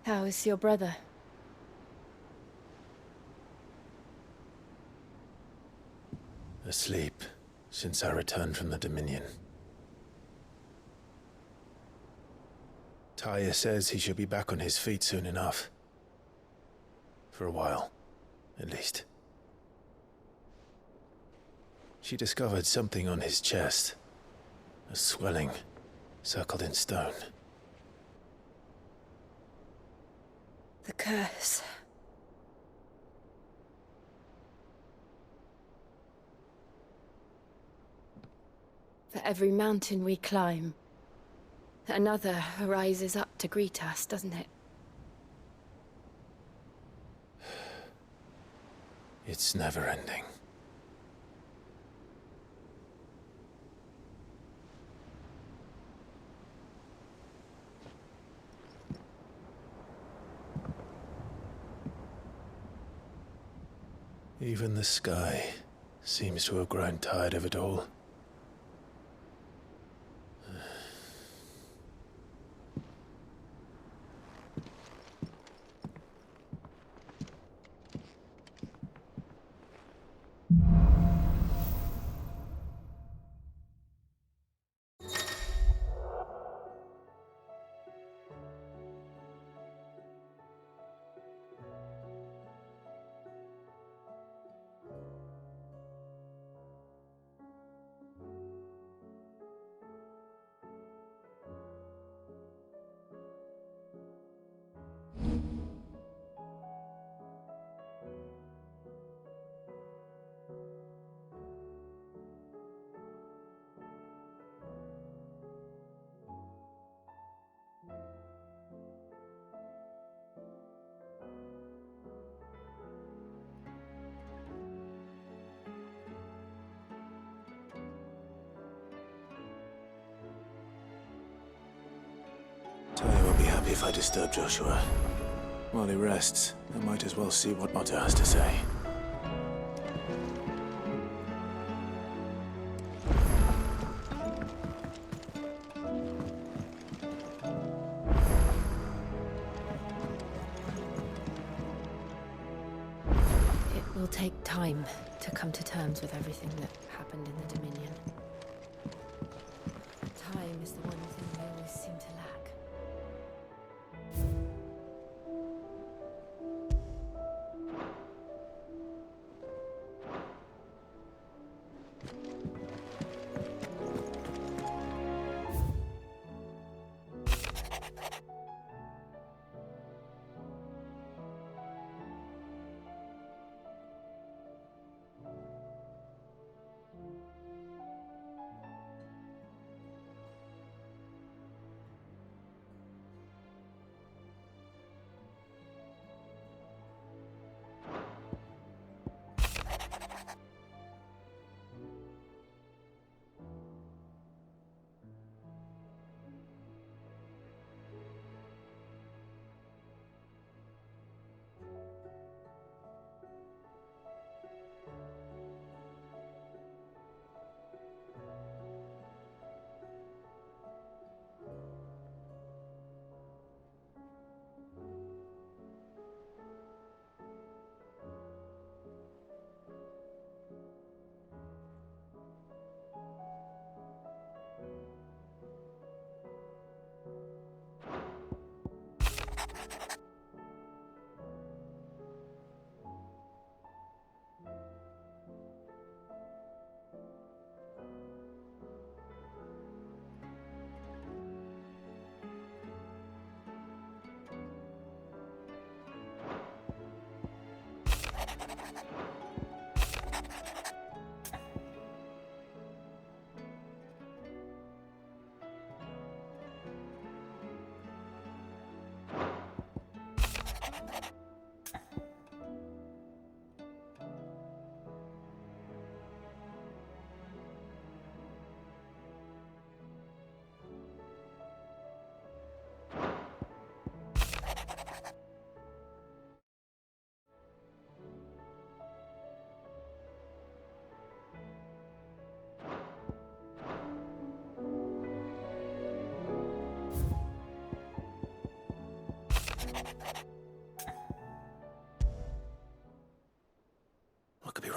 How is your brother? Asleep, since I returned from the Dominion. Taya says he should be back on his feet soon enough. For a while, at least. She discovered something on his chest. A swelling, circled in stone. The curse. For every mountain we climb, another rises up to greet us, doesn't it? It's never ending. Even the sky seems to have grown tired of it all. Taya won't be happy if I disturb Joshua. While he rests, I might as well see what Mata has to say. It will take time to come to terms with everything that happened in the Dominion. Time is the one thing we always seem to lack.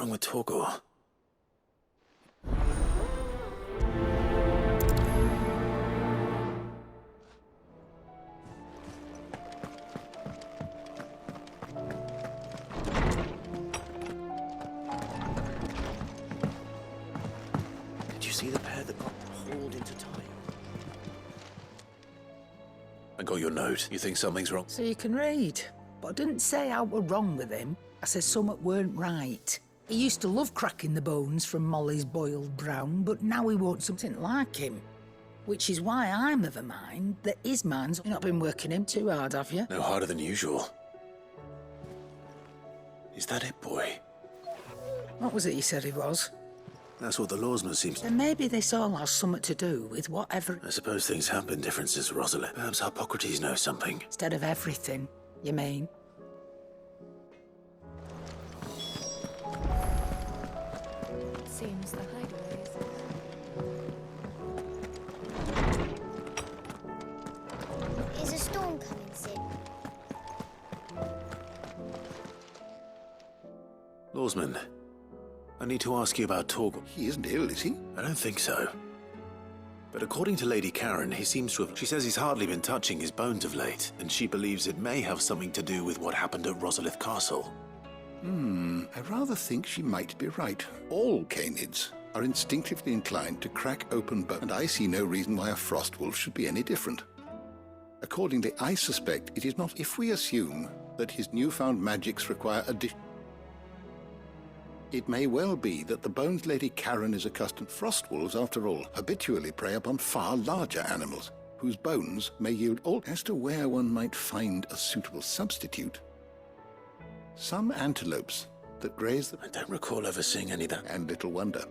wrong with Torgor? Did you see the pair that got hauled into time? I got your note. You think something's wrong? So you can read. But I didn't say I were wrong with him. I said something weren't right. He used to love cracking the bones from Molly's boiled brown, but now he wants something like him. Which is why I'm of a mind that his man's... You've not been working him too hard, have you? No harder than usual. Is that it, boy? What was it you said he was? That's what the lawsman seems to... Then maybe this all has something to do with whatever... I suppose things have been different since Rosalind. Perhaps Hippocrates knows something. Instead of everything, you mean? Seems the hideaways. Is a storm coming, Sid? Lawsman, I need to ask you about Torgor. He isn't ill, is he? I don't think so. But according to Lady Karen, he seems to have... She says he's hardly been touching his bones of late, and she believes it may have something to do with what happened at Rosalith Castle. I rather think she might be right. All canids are instinctively inclined to crack open bones, and I see no reason why a frost wolf should be any different. Accordingly, I suspect it is not if we assume that his newfound magics require addition. It may well be that the bones Lady Karen is accustomed... Frost wolves, after all, habitually prey upon far larger animals, whose bones may yield all... As to where one might find a suitable substitute, some antelopes that graze the... I don't recall ever seeing any of that. And little wonder.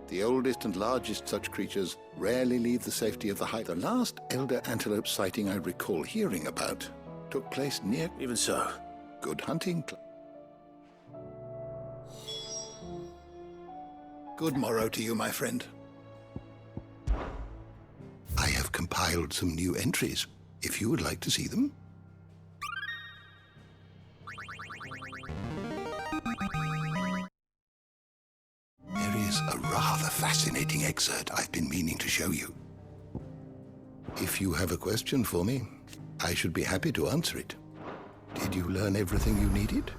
The oldest and largest such creatures rarely leave the safety of the hide. The last elder antelope sighting I recall hearing about took place near... Even so. Good hunting. Good morrow to you, my friend. I have compiled some new entries, if you would like to see them. There is a rather fascinating excerpt I've been meaning to show you. If you have a question for me, I should be happy to answer it. Did you learn everything you needed?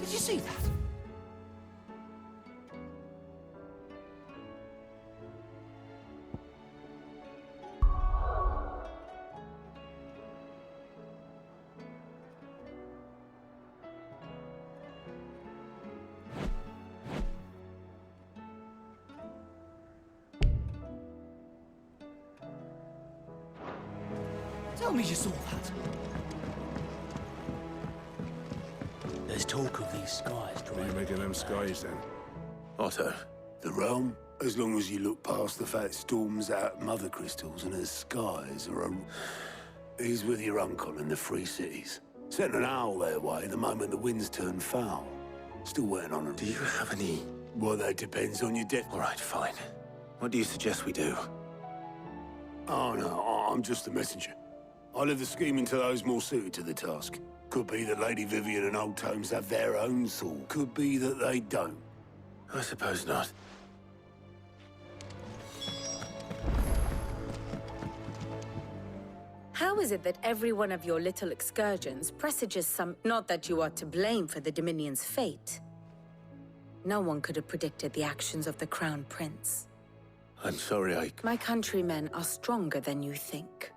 Did you see that? Tell me you saw that. There's talk of these skies What are you drying. making them skies then? Otto, The realm, as long as you look past the fact storms out mother crystals and the skies are is with your uncle in the Free Cities. Sent an owl their way the moment the winds turn foul. Still waiting on them. do you have any... Well, that depends on your death. All right, fine. What do you suggest we do? Oh, no, I'm just a messenger. I leave the scheming to those more suited to the task. Could be that Lady Vivian and Old Tomes have their own thought. Could be that they don't. I suppose not. How is it that every one of your little excursions presages some... Not that you are to blame for the Dominion's fate. No one could have predicted the actions of the Crown Prince. I'm sorry, My countrymen are stronger than you think.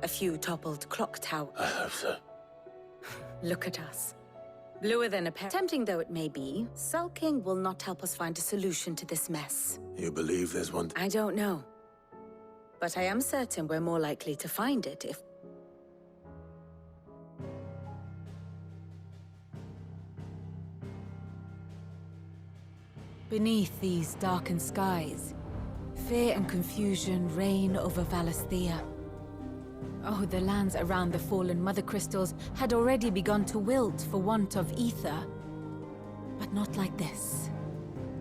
A few toppled clock towers. I hope so. Look at us. Bluer than a pear. Tempting though it may be, sulking will not help us find a solution to this mess. You believe there's one? I don't know. But I am certain we're more likely to find it if... Beneath these darkened skies, fear and confusion reign over Valisthea. Oh, the lands around the fallen Mother Crystals had already begun to wilt for want of ether. But not like this.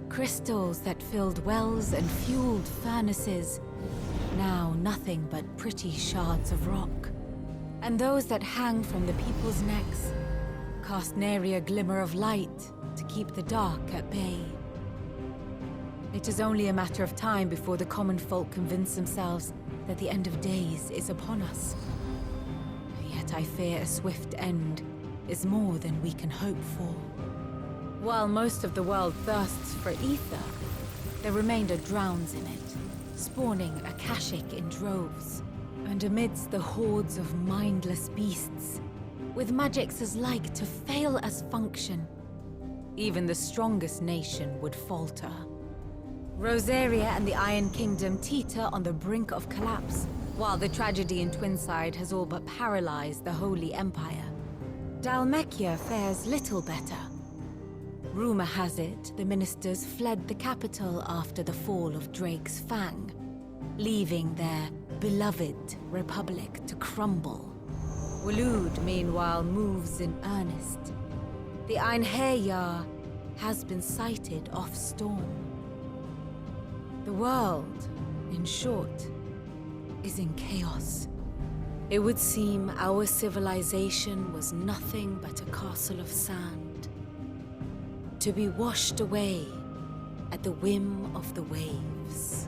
Crystals that filled wells and fueled furnaces, now nothing but pretty shards of rock. And those that hang from the people's necks cast nary a glimmer of light to keep the dark at bay. It is only a matter of time before the common folk convince themselves that the end of days is upon us. Yet I fear a swift end is more than we can hope for. While most of the world thirsts for ether, the remainder drowns in it, spawning Akashic in droves. And amidst the hordes of mindless beasts, with magics as like to fail as function, even the strongest nation would falter. Rosaria and the Iron Kingdom teeter on the brink of collapse, while the tragedy in Twinside has all but paralyzed the Holy Empire. Dhalmekia fares little better. Rumor has it the ministers fled the capital after the fall of Drake's Fang, leaving their beloved republic to crumble. Waloed, meanwhile, moves in earnest. The sᴏᴄɪᴟ has been sighted off Storm. The world, in short, is in chaos. It would seem our civilization was nothing but a castle of sand, to be washed away at the whim of the waves.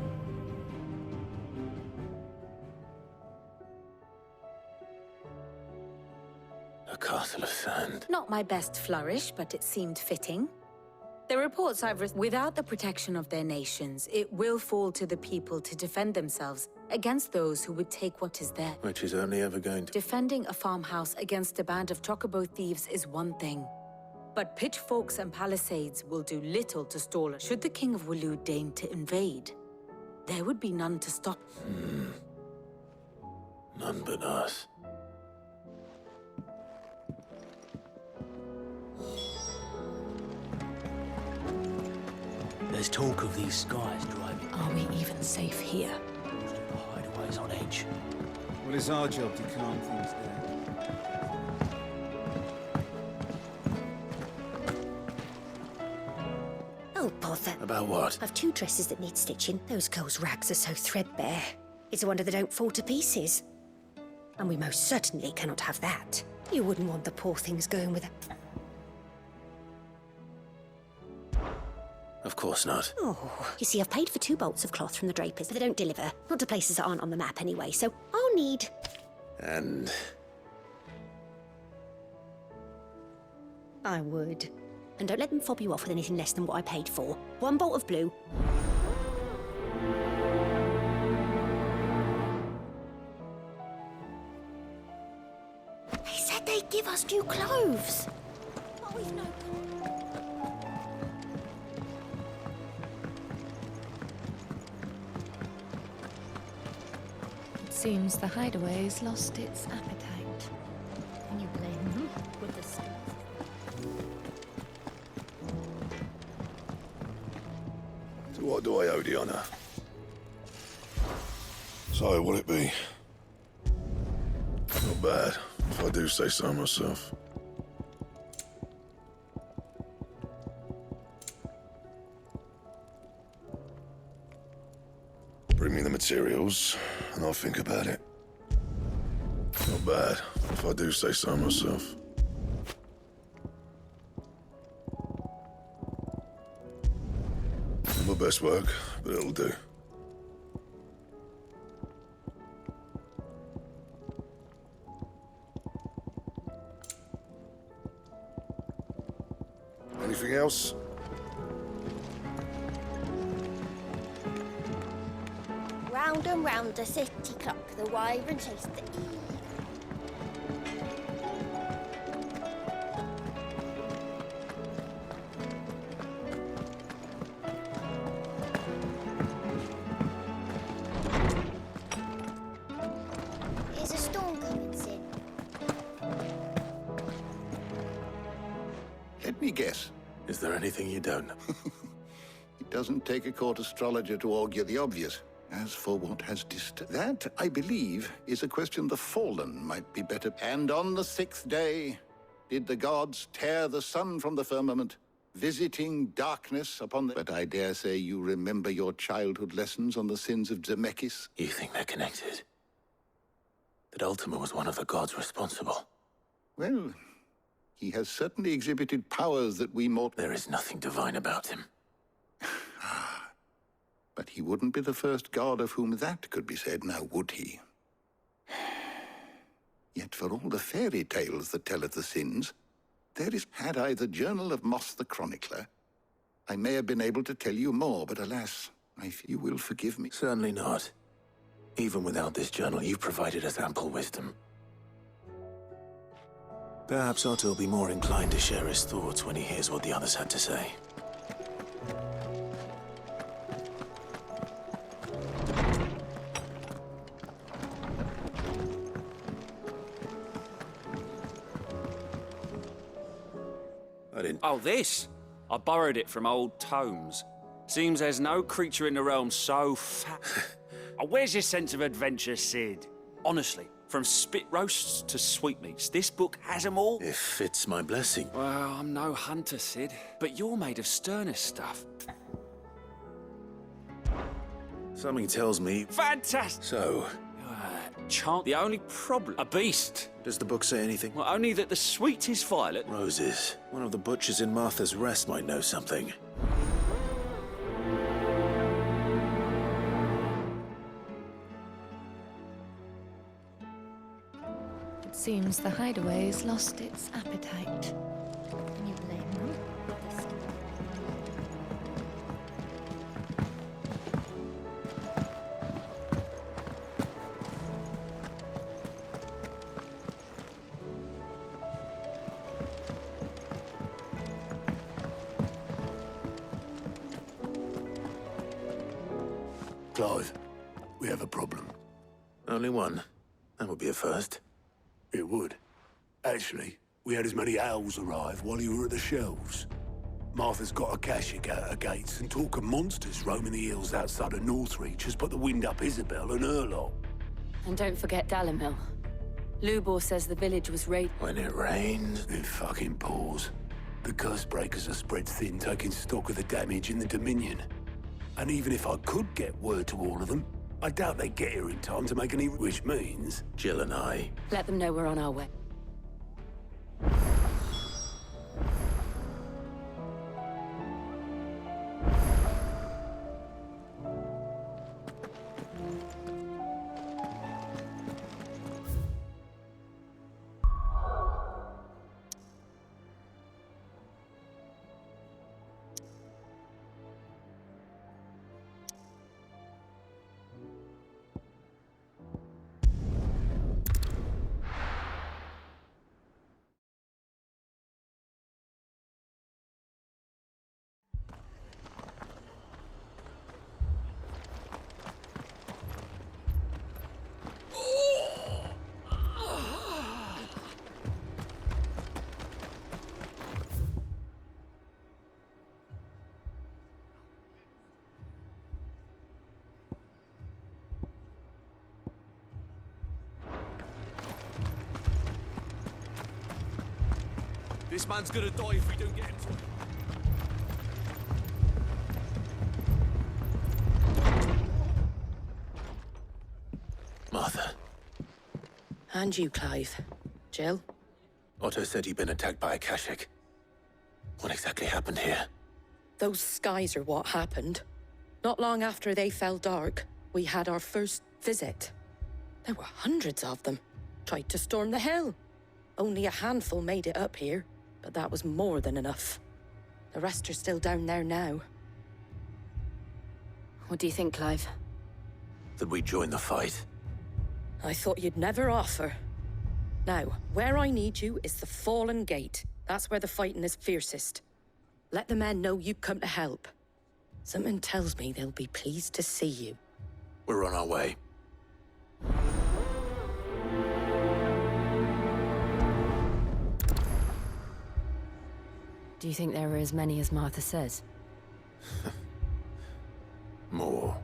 A castle of sand. Not my best flourish, but it seemed fitting. The reports I've received, without the protection of their nations, it will fall to the people to defend themselves against those who would take what is theirs. Which is only ever going to... Defending a farmhouse against a band of chocobo thieves is one thing. But pitchforks and palisades will do little to stall it. Should the King of Waloed deign to invade, there would be none to stop. None but us. There's talk of these skies driving. Are we even safe here? Most of the hideaways on edge. Well, it's our job to calm things down. Oh, bother. About what? I've 2 dresses that need stitching. Those girls' rags are so threadbare. It's a wonder they don't fall to pieces. And we most certainly cannot have that. You wouldn't want the poor things going with a... Of course not. Oh, you see, I've paid for 2 bolts of cloth from the drapers, but they don't deliver. Not to places that aren't on the map anyway, so I'll need... And... I would. And don't let them fob you off with anything less than what I paid for. 1 bolt of blue. They said they'd give us new clothes. But we've no... Seems the hideaway's lost its appetite. Can you blame them? With the stuff. So what do I owe the honour? So, will it be? Not bad, if I do say so myself. Bring me the materials, and I'll think about it. Not bad, if I do say so myself. Not my best work, but it'll do. Anything else? Round and round the city clock, the wyvern chased the eel. Is a storm coming, Sid? Let me guess. Is there anything you don't know? It doesn't take a court astrologer to augur the obvious. As for what has that, I believe, is a question the fallen might be better. And on the 6th day did the gods tear the sun from the firmament, visiting darkness upon the... But I dare say you remember your childhood lessons on the sins of ᴍᴜsɪᴄ. You think they're connected? That Ultima was one of the gods responsible? Well, he has certainly exhibited powers that we mortals... There is nothing divine about him. But he wouldn't be the first god of whom that could be said, now would he? Yet for all the fairy tales that tell of the sins, there is... Had I the journal of Moss the Chronicler, I may have been able to tell you more, but alas, I fear you will forgive me. Certainly not. Even without this journal, you've provided us ample wisdom. Perhaps Otto will be more inclined to share his thoughts when he hears what the others had to say. Oh, this? I borrowed it from old tomes. Seems there's no creature in the realm so fat. Oh, where's your sense of adventure, Sid? Honestly, from spit roasts to sweetmeats, this book has them all. If it's my blessing. Well, I'm no hunter, Sid, but you're made of sterner stuff. Something tells me... Fantastic! So? Chant, the only problem... A beast. Does the book say anything? Well, only that the sweetest violet... Roses. One of the butchers in Martha's Rest might know something. It seems the hideaway's lost its appetite. Can you blame them? Clive, we have a problem. Only one. That would be a first. It would. Actually, we had as many owls arrive while you were at the shelves. Martha's got a Kashik out her gates, and talk of monsters roaming the hills outside of Northreach has put the wind up Isabel and her lot. And don't forget Dalimil. Lubor says the village was raided. When it rained? It fucking pours. The curse breakers are spread thin, taking stock of the damage in the Dominion. And even if I could get word to all of them, I doubt they'd get here in time to make any... Which means... Jill and I... Let them know we're on our way. This man's gonna die if we don't get him to it. Martha. And you, Clive. Jill? Otto said he'd been attacked by a Kashik. What exactly happened here? Those skies are what happened. Not long after they fell dark, we had our first visit. There were hundreds of them. Tried to storm the hill. Only a handful made it up here, but that was more than enough. The rest are still down there now. What do you think, Clive? that we join the fight. I thought you'd never offer. Now, where I need you is the Fallen Gate. That's where the fighting is fiercest. Let the men know you come to help. Something tells me they'll be pleased to see you. We're on our way. Do you think there are as many as Martha says? More.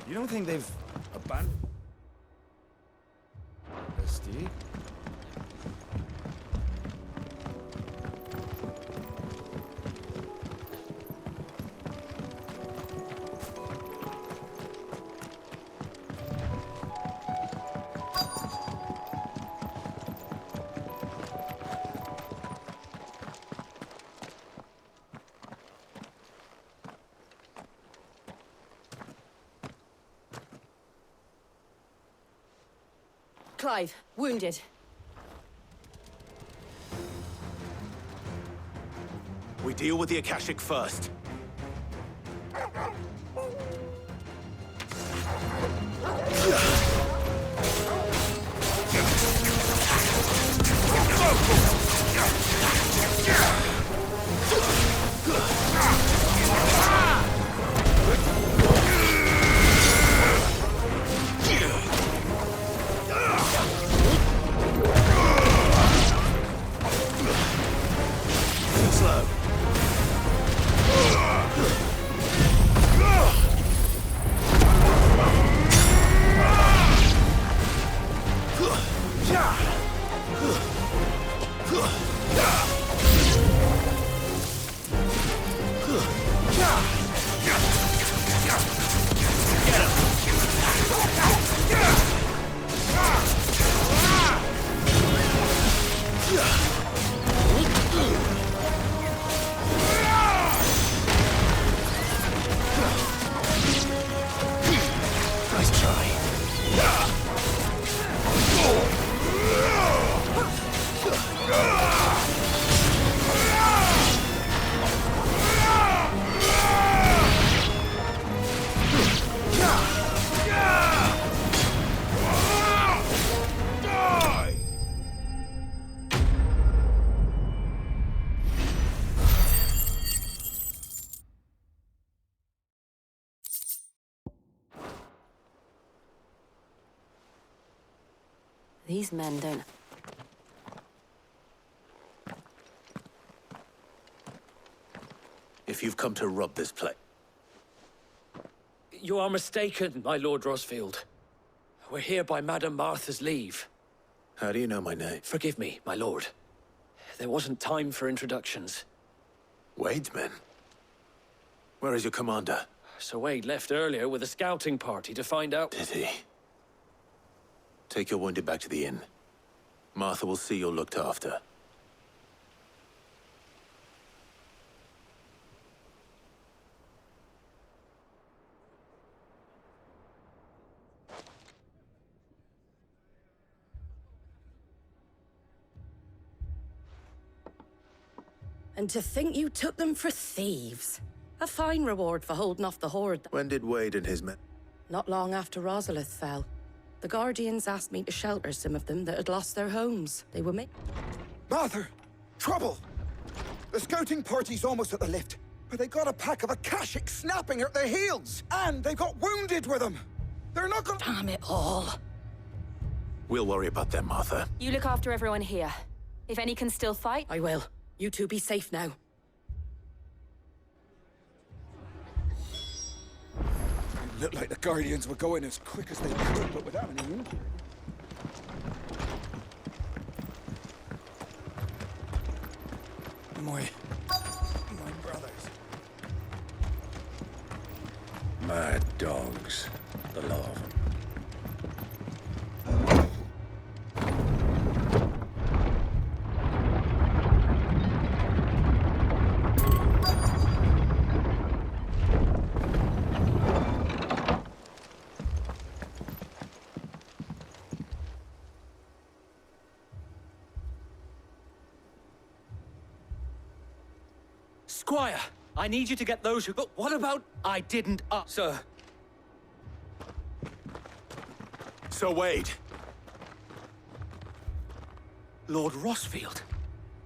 You don't think they've abandoned us, do you? Clive, wounded. We deal with the Akashic first. These men don't... If you've come to rob this place... You are mistaken, my Lord Rosfield. We're here by Madame Martha's leave. How do you know my name? Forgive me, my lord. There wasn't time for introductions. Wade's men? Where is your commander? Sir Wade left earlier with a scouting party to find out... Did he? Take your wounded back to the inn. Martha will see you're looked after. And to think you took them for thieves. A fine reward for holding off the horde. When did Wade and his men... Not long after Rosalith fell. The Guardians asked me to shelter some of them that had lost their homes. They were Martha! Trouble! The scouting party's almost at the lift, but they got a pack of Akashic snapping at their heels! And they got wounded with them! They're not gonna— Damn it all! We'll worry about them, Martha. You look after everyone here. If any can still fight... I will. You two be safe now. It looked like the Guardians were going as quick as they could, but without any wounded. My brothers. Mad dogs. The law of them. Squire, I need you to get those who... But what about... I didn't... Sir. Sir Wade. Lord Rosfield.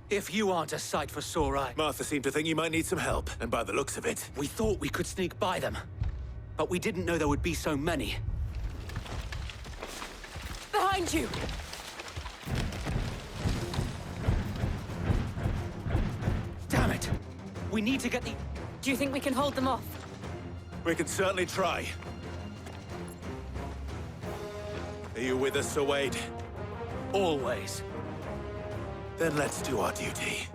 If you aren't a sight for sore eyes... Martha seemed to think you might need some help, and by the looks of it... We thought we could sneak by them, but we didn't know there would be so many. Behind you! Damn it! We need to get the... Do you think we can hold them off? We can certainly try. Are you with us, Sir Wade? Always. Then let's do our duty.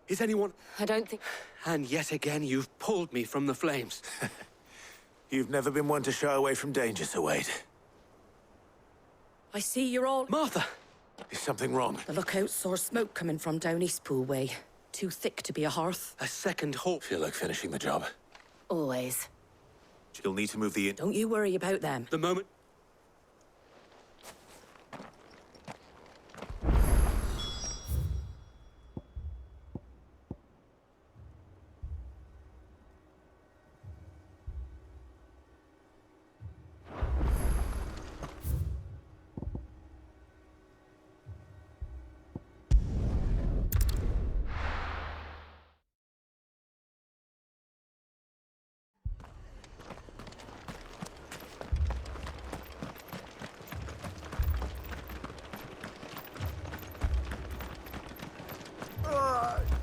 Is anyone... I don't think... And yet again, you've pulled me from the flames. You've never been one to shy away from danger, Sir Wade. I see you're all... Martha! Is something wrong? The lookout saw smoke coming from down Eastpool way. Too thick to be a hearth. A second hope. Feel like finishing the job. Always. You'll need to move the... Don't you worry about them. The moment...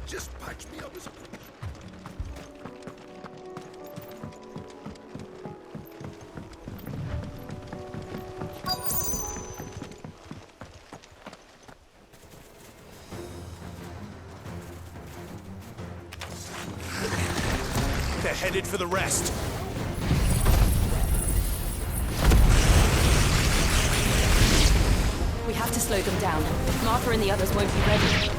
Just patch me up as a... They're headed for the rest. have to slow them down. Martha and the others won't be ready.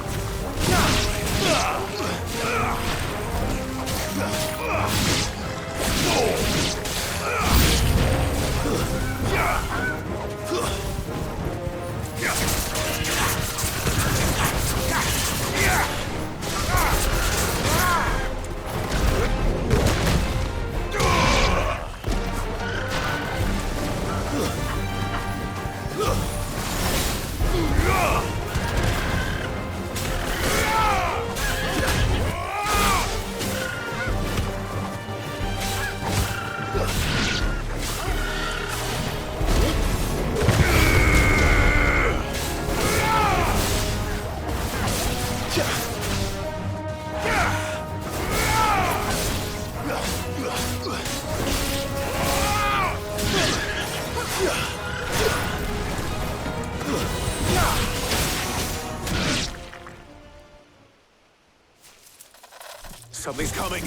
Something's coming.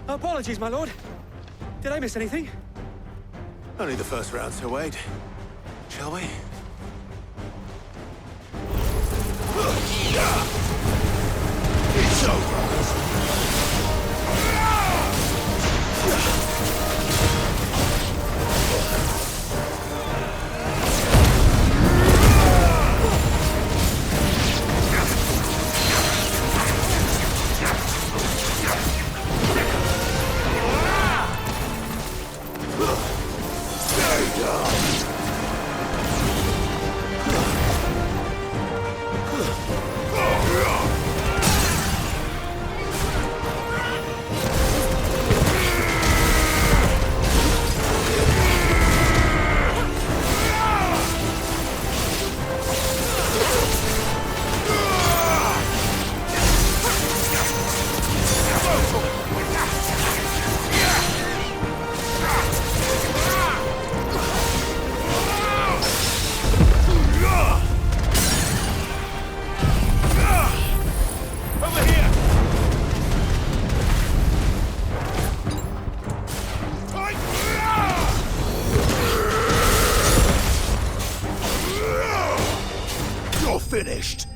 Apologies, my lord. Did I miss anything? Only the first round, so wait. Shall we? It's over. Finished.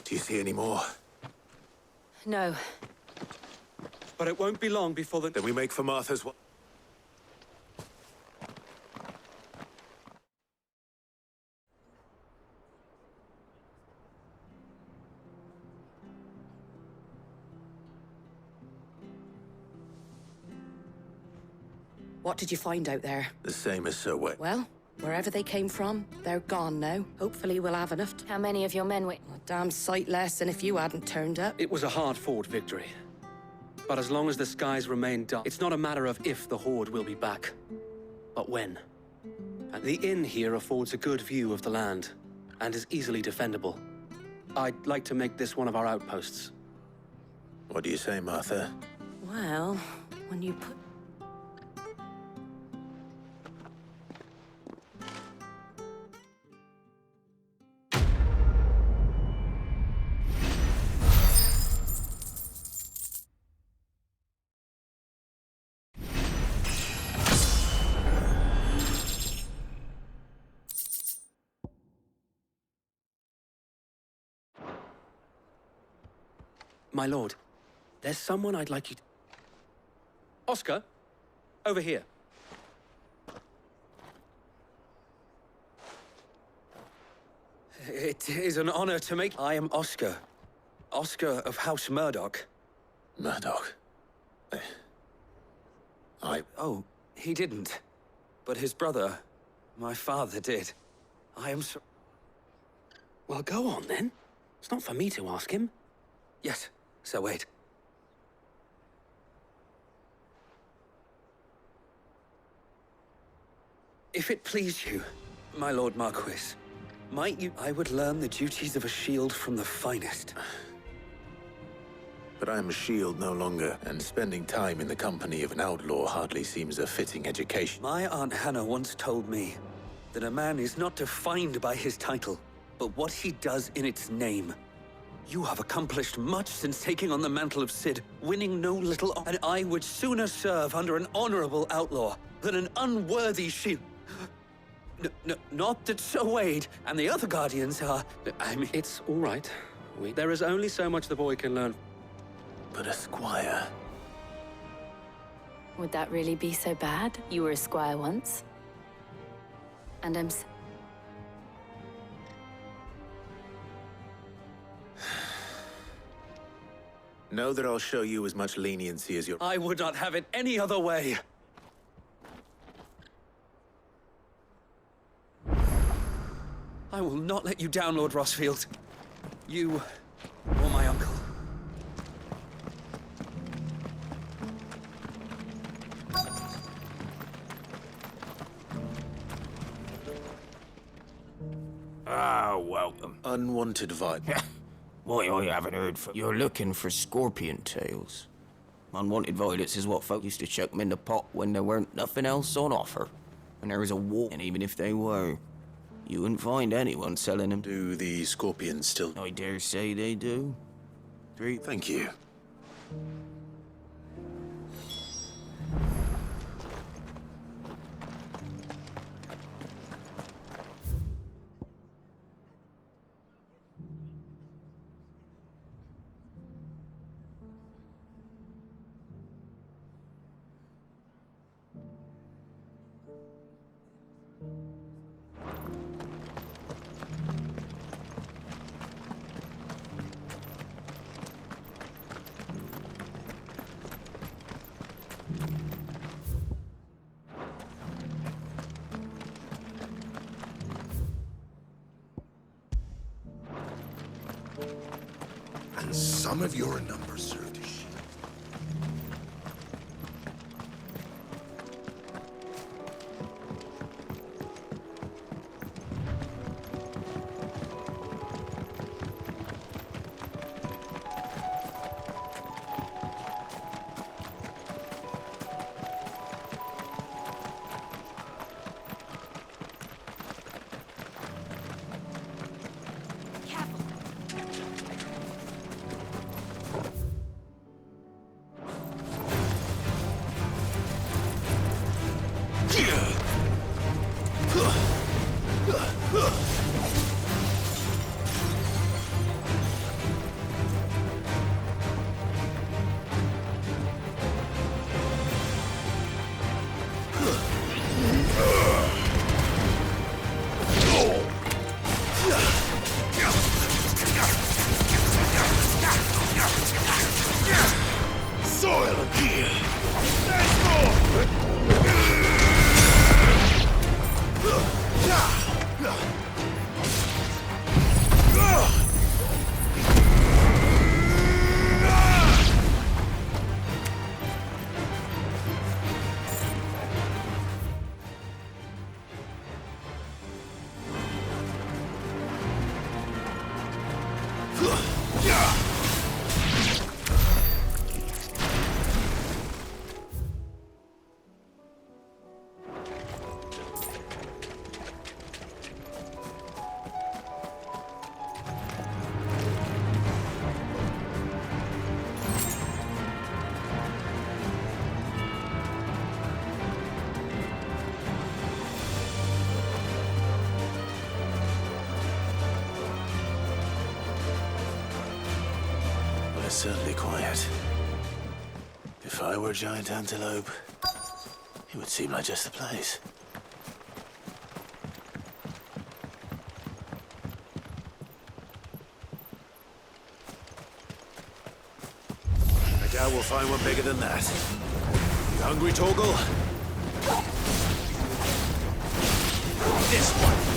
Do you see any more? No. But it won't be long before the... Then we make for Martha's one. What did you find out there? The same as sᴏᴄ. Well, wherever they came from, they're gone now. Hopefully we'll have enough. How many of your men were... A damn sight less than if you hadn't turned up. It was a hard-fought victory. But as long as the skies remain dark, it's not a matter of if the Horde will be back, but when. And the inn here affords a good view of the land, and is easily defendable. I'd like to make this one of our outposts. What do you say, Martha? Well, when you put... My lord, there's someone I'd like you to... Oscar, over here. It is an honor to meet... I am Oscar. Oscar of House Murdoch. Murdoch? Oh, he didn't. But his brother, my father, did. I am so... Well, go on, then. It's not for me to ask him. Yes, so wait. If it please you, my Lord Marquis, might you... I would learn the duties of a shield from the finest. But I am a shield no longer, and spending time in the company of an outlaw hardly seems a fitting education. My Aunt Hannah once told me that a man is not defined by his title, but what he does in its name. You have accomplished much since taking on the mantle of Cid, winning no little, and I would sooner serve under an honorable outlaw than an unworthy shield. Not that sᴏᴄɪ and the other guardians are... I mean... It's all right. There is only so much the boy can learn. But a squire... Would that really be so bad? You were a squire once. And I'm... Know that I'll show you as much leniency as your... I would not have it any other way. I will not let you down, Lord Rosfield. You or my uncle. Ah, welcome. Unwanted vibe. Why, I haven't heard from... You're looking for scorpion tails. Unwanted violets is what folk used to chuck 'em in the pot when there weren't nothing else on offer. When there was a war, and even if they were, you wouldn't find anyone selling them. Do the scorpions still... I dare say they do. 3. Thank you. And some of your numbers served as shield. Certainly quiet. If I were a giant antelope, it would seem like just the place. I doubt we'll find one bigger than that. You hungry, Torgal? This one!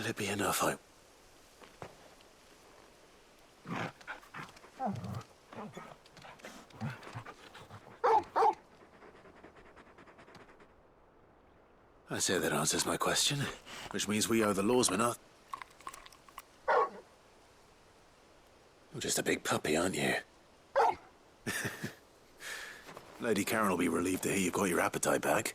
Will it be enough? I say that answers my question, which means we owe the lawsman a... You're just a big puppy, aren't you? Lady Karen will be relieved to hear you've got your appetite back.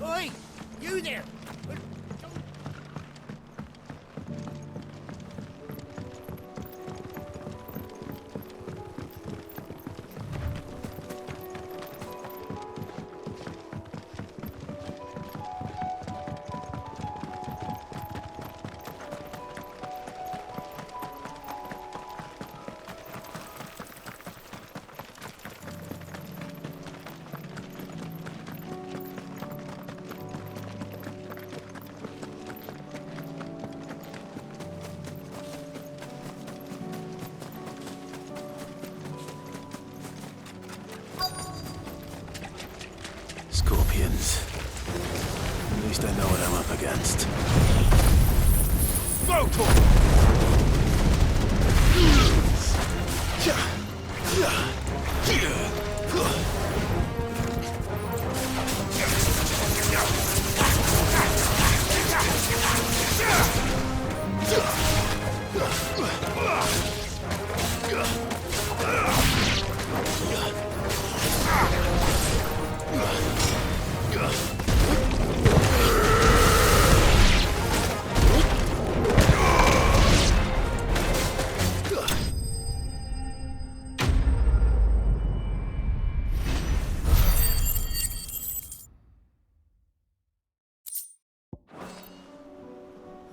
Oi! You there! Scorpions. At least I know what I'm up against. Go to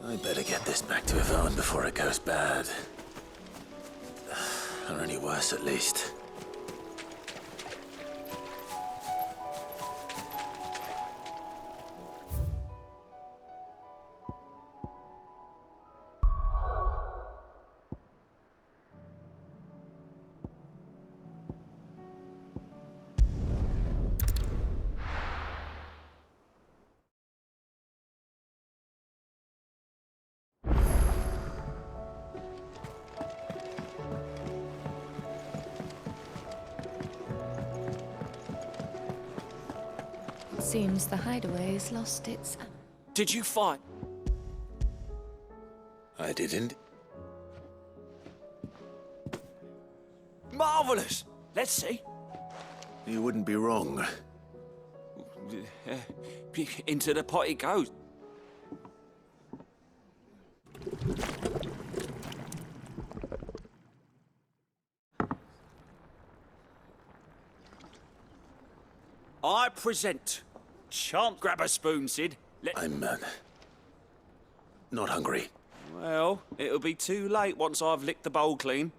I better get this back to Yvonne before it goes bad. Or any worse, at least. Seems the hideaway's lost its... Did you fight? I didn't. Marvelous! Let's see. You wouldn't be wrong. Into the pot it goes. I present. Shan't grab a spoon, Sid. I'm, not hungry. Well, it'll be too late once I've licked the bowl clean.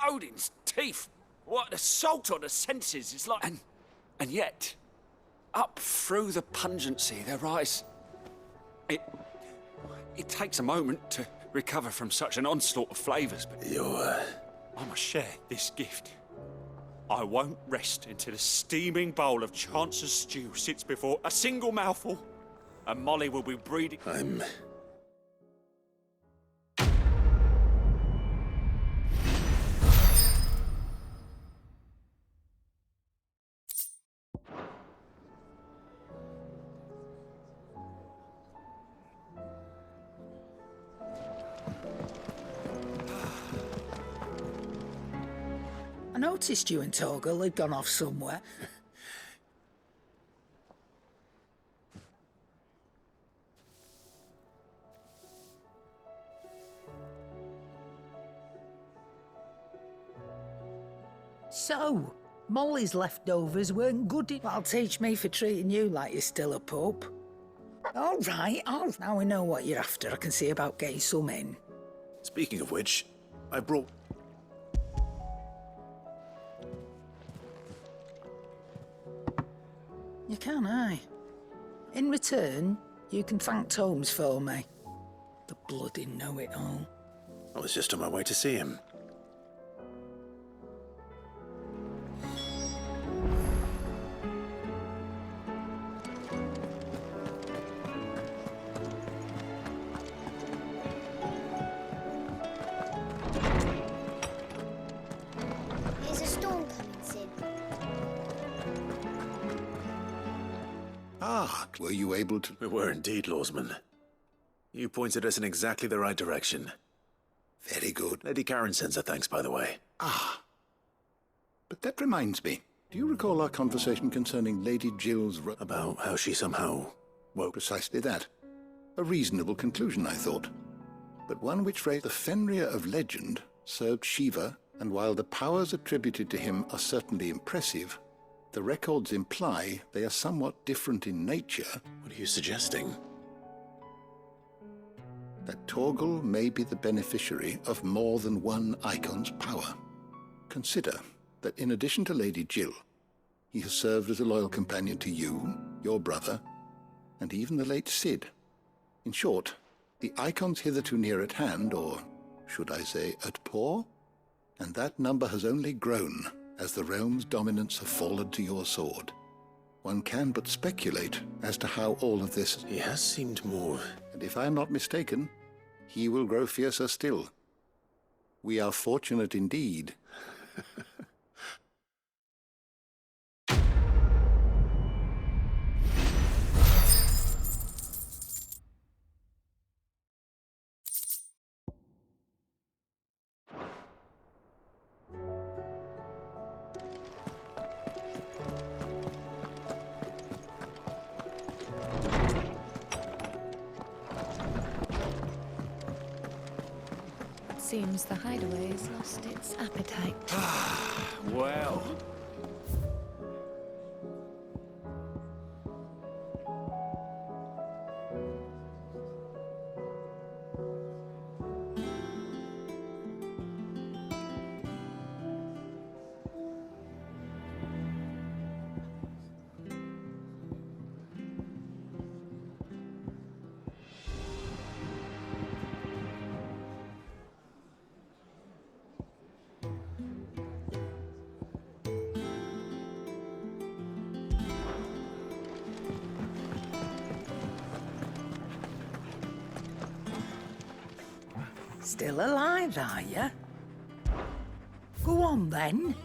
Odin's teeth. What an assault on the senses. It's like... And yet, up through the pungency, there rise... It takes a moment to recover from such an onslaught of flavours, but... I must share this gift. I won't rest until a steaming bowl of Chance's stew sits before a single mouthful, and Molly will be breeding... I noticed you and Torgal had gone off somewhere. So, Molly's leftovers weren't good enough. That'll teach me for treating you like you're still a pup. All right. Now we know what you're after. I can see about getting some in. Speaking of which, I brought... You can, aye. In return, you can thank Tomes for me. The bloody know-it-all. I was just on my way to see him. There's a storm coming, Sid. Ah, were you able to... We were indeed, Lawsman. You pointed us in exactly the right direction. Very good. Lady Karen sends her thanks, by the way. Ah. But that reminds me. Do you recall our conversation concerning Lady Jill's... About how she somehow... Well, precisely that. A reasonable conclusion, I thought. But one which raised the Fenrir of legend served Shiva, and while the powers attributed to him are certainly impressive, the records imply they are somewhat different in nature. What are you suggesting? That Torgal may be the beneficiary of more than one Eikon's power. Consider that in addition to Lady Jill, he has served as a loyal companion to you, your brother, and even the late Cid. In short, the Eikon's hitherto near at hand, or should I say at paw, and that number has only grown as the realm's dominance have fallen to your sword. One can but speculate as to how all of this... He has seemed more... And if I am not mistaken, he will grow fiercer still. We are fortunate indeed. Seems the hideaway has lost its appetite. Well. Still alive, are you? Go on, then.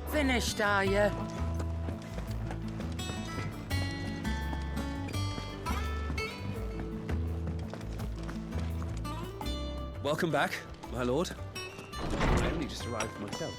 Finished, are you? Welcome back, my lord. I only just arrived myself.